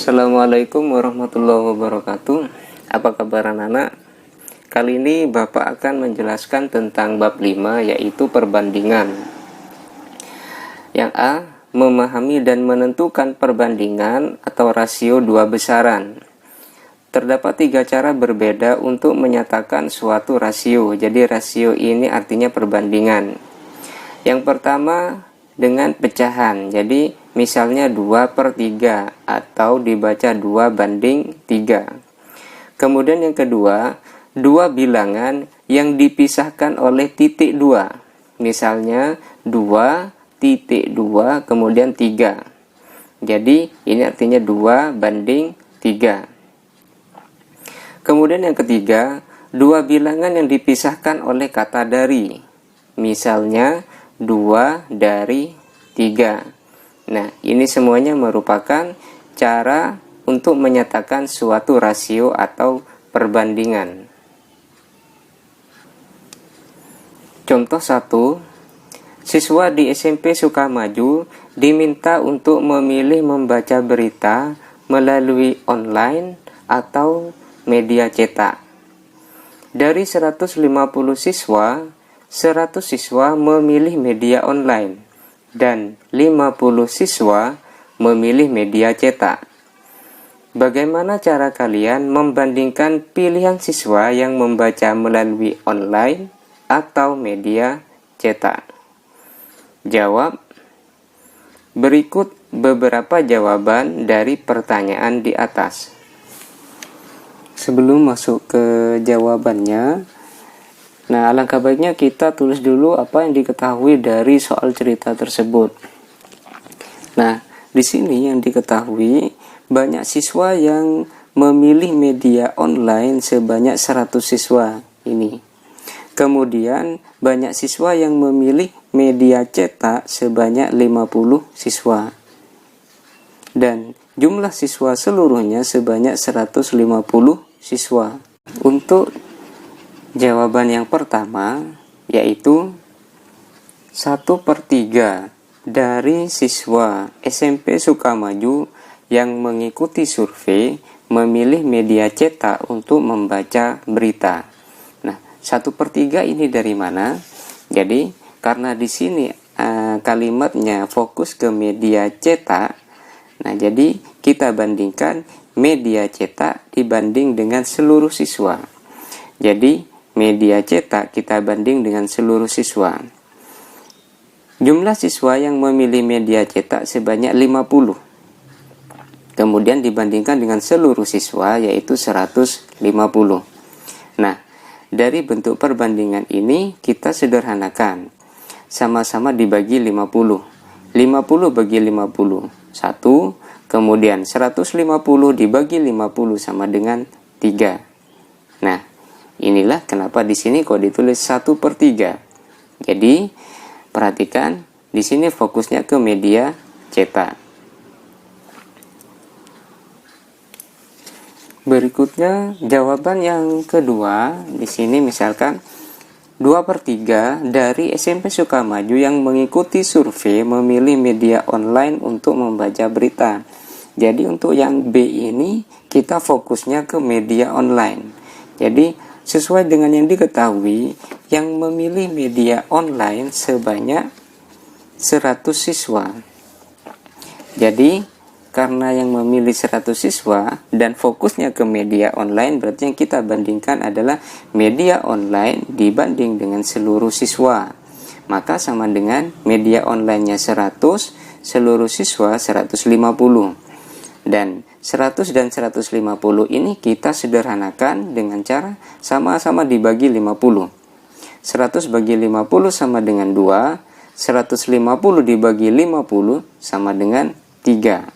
Assalamualaikum warahmatullahi wabarakatuh. Apa kabar anak-anak? Kali ini Bapak akan menjelaskan tentang bab 5, yaitu perbandingan. Yang A, memahami dan menentukan perbandingan atau rasio dua besaran. Terdapat 3 cara berbeda untuk menyatakan suatu rasio. Jadi rasio ini artinya perbandingan. Yang pertama dengan pecahan. Jadi misalnya 2/3 atau dibaca 2/3. Kemudian yang kedua, 2 bilangan yang dipisahkan oleh titik 2. Misalnya 2.2 kemudian 3. Jadi ini artinya 2/3. Kemudian yang ketiga, 2 bilangan yang dipisahkan oleh kata dari. Misalnya 2/3. Nah, ini semuanya merupakan cara untuk menyatakan suatu rasio atau perbandingan. Contoh 1, siswa di SMP Sukamaju diminta untuk memilih membaca berita melalui online atau media cetak. Dari 150 siswa, 100 siswa memilih media online dan 50 siswa memilih media cetak. Bagaimana cara kalian membandingkan pilihan siswa yang membaca melalui online atau media cetak? Jawab. Berikut beberapa jawaban dari pertanyaan di atas. Sebelum masuk ke jawabannya, alangkah baiknya kita tulis dulu apa yang diketahui dari soal cerita tersebut. Nah, di sini yang diketahui banyak siswa yang memilih media online sebanyak 100 siswa ini. Kemudian banyak siswa yang memilih media cetak sebanyak 50 siswa. Dan jumlah siswa seluruhnya sebanyak 150 siswa. Untuk jawaban yang pertama, yaitu 1/3 dari siswa SMP Sukamaju yang mengikuti survei memilih media cetak untuk membaca berita. Nah, 1/3 ini dari mana? Jadi, karena di sini kalimatnya fokus ke media cetak, nah jadi kita bandingkan media cetak dibanding dengan seluruh siswa. Jadi, media cetak kita banding dengan seluruh siswa. Jumlah siswa yang memilih media cetak sebanyak 50. Kemudian dibandingkan dengan seluruh siswa yaitu 150. Nah, dari bentuk perbandingan ini kita sederhanakan. Sama-sama dibagi 50. 50 bagi 50, 1. Kemudian 150 dibagi 50 sama dengan 3. Nah, inilah kenapa di sini kok ditulis 1/3. Jadi, perhatikan di sini fokusnya ke media cetak. Berikutnya jawaban yang kedua, di sini misalkan 2/3 dari SMP Sukamaju yang mengikuti survei memilih media online untuk membaca berita. Jadi untuk yang B ini kita fokusnya ke media online. Jadi sesuai dengan yang diketahui, yang memilih media online sebanyak 100 siswa. Jadi karena yang memilih 100 siswa dan fokusnya ke media online, berarti yang kita bandingkan adalah media online dibanding dengan seluruh siswa. Maka sama dengan media online-nya 100, seluruh siswa 150. Dan 100 dan 150 ini kita sederhanakan dengan cara sama-sama dibagi 50. 100 bagi 50 sama dengan 2, 150 dibagi 50 sama dengan 3.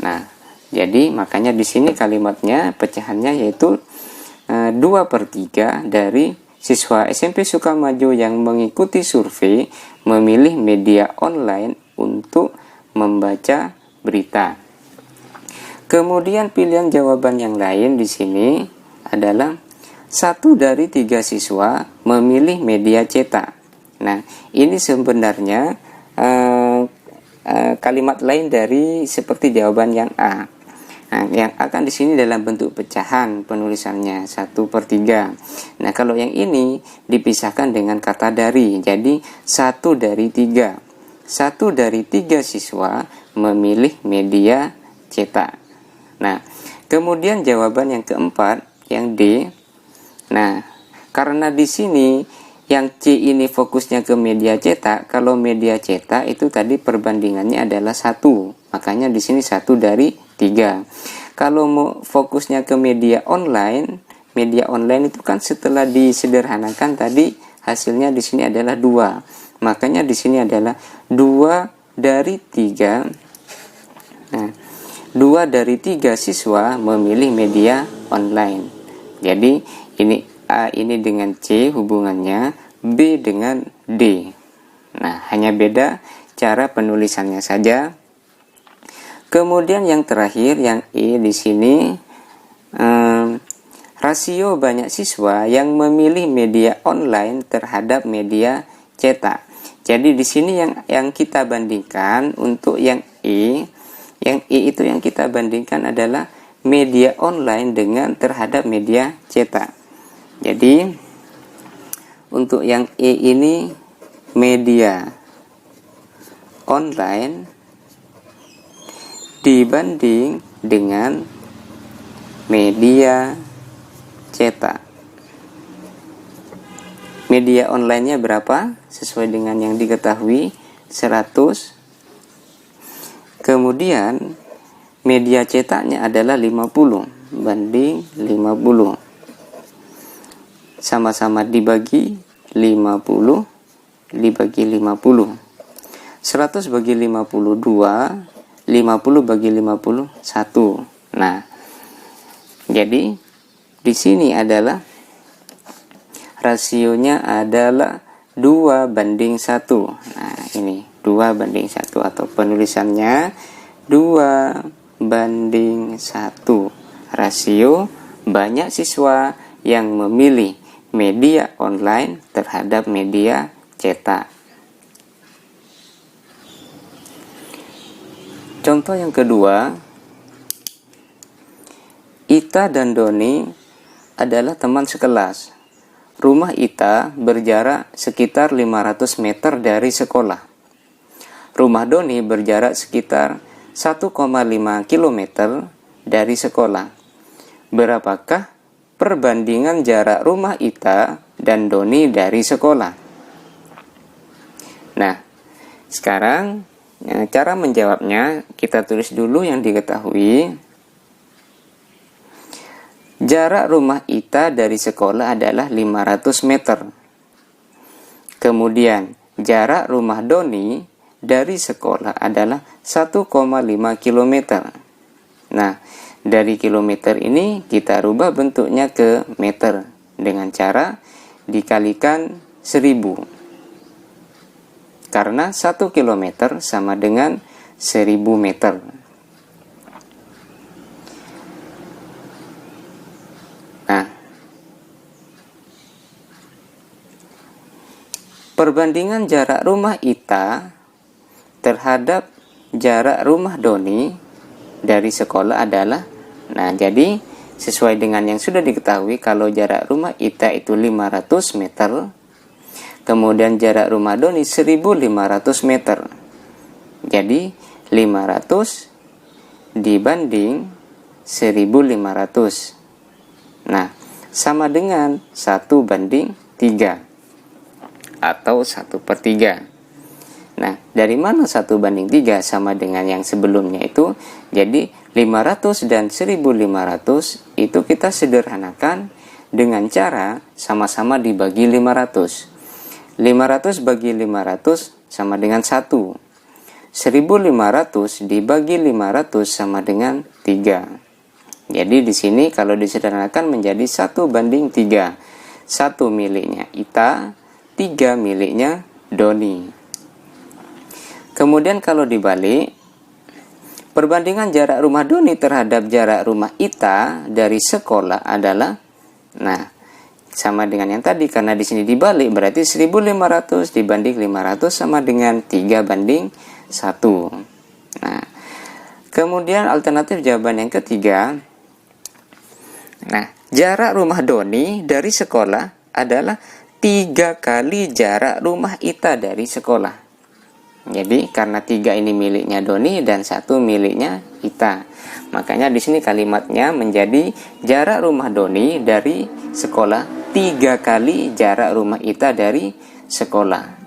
Nah, jadi makanya di sini kalimatnya pecahannya yaitu 2/3 dari siswa SMP Sukamaju yang mengikuti survei memilih media online untuk membaca berita. Kemudian pilihan jawaban yang lain di sini adalah 1 dari 3 siswa memilih media cetak. Nah, ini sebenarnya kalimat lain dari seperti jawaban yang A. Nah, yang akan di sini dalam bentuk pecahan penulisannya 1/3. Nah, kalau yang ini dipisahkan dengan kata dari. Jadi 1/3. 1/3 siswa memilih media cetak. Nah, kemudian jawaban yang keempat, yang D. Nah, karena di sini yang C ini fokusnya ke media cetak, kalau media cetak itu tadi perbandingannya adalah 1. Makanya di sini 1/3. Kalau mau fokusnya ke media online itu kan setelah disederhanakan tadi hasilnya di sini adalah 2. Makanya di sini adalah 2/3. Nah, 2/3 siswa memilih media online. Jadi ini A ini dengan C hubungannya, B dengan D. Nah, hanya beda cara penulisannya saja. Kemudian yang terakhir, yang E di sini, rasio banyak siswa yang memilih media online terhadap media cetak. Jadi di sini yang kita bandingkan untuk yang E itu yang kita bandingkan adalah media online dengan terhadap media cetak. Jadi untuk yang E ini media online dibanding dengan media cetak. Media online-nya berapa? Sesuai dengan yang diketahui 100. Kemudian media cetaknya adalah 50 banding 50. Sama-sama dibagi 50 dibagi 50. 100 bagi 52, 50 bagi 50 1. Nah, jadi di sini adalah rasionya adalah 2/1. Nah, ini 2/1 atau penulisannya 2/1. Rasio banyak siswa yang memilih media online terhadap media cetak. Contoh yang kedua, Ita dan Doni adalah teman sekelas. Rumah Ita berjarak sekitar 500 meter dari sekolah. Rumah Doni berjarak sekitar 1,5 km dari sekolah. Berapakah perbandingan jarak rumah Ita dan Doni dari sekolah? Nah, sekarang cara menjawabnya kita tulis dulu yang diketahui. Jarak rumah Ita dari sekolah adalah 500 meter. Kemudian jarak rumah Doni dari sekolah adalah 1,5 km. Nah, dari kilometer ini kita rubah bentuknya ke meter dengan cara dikalikan 1000. Karena 1 km sama dengan 1000 meter. Nah, perbandingan jarak rumah Ita terhadap jarak rumah Doni dari sekolah adalah, nah jadi sesuai dengan yang sudah diketahui, kalau jarak rumah Ita itu 500 meter, kemudian jarak rumah Doni 1500 meter. Jadi 500 dibanding 1500. Nah, sama dengan 1/3 atau 1/3. Nah, dari mana 1/3 sama dengan yang sebelumnya itu? Jadi 500 dan 1500 itu kita sederhanakan dengan cara sama-sama dibagi 500. 500 bagi 500 sama dengan 1. 1500 dibagi 500 sama dengan 3. Jadi di sini kalau disederhanakan menjadi 1/3. 1 miliknya Ita, 3 miliknya Doni. Kemudian kalau dibalik, perbandingan jarak rumah Doni terhadap jarak rumah Ita dari sekolah adalah, nah, sama dengan yang tadi, karena di sini dibalik berarti 1500 dibanding 500 sama dengan 3/1. Nah, Kemudian alternatif jawaban yang ketiga. Nah, jarak rumah Doni dari sekolah adalah 3 kali jarak rumah Ita dari sekolah. Jadi karena 3 ini miliknya Doni dan 1 miliknya Ita, makanya di sini kalimatnya menjadi jarak rumah Doni dari sekolah 3 kali jarak rumah Ita dari sekolah.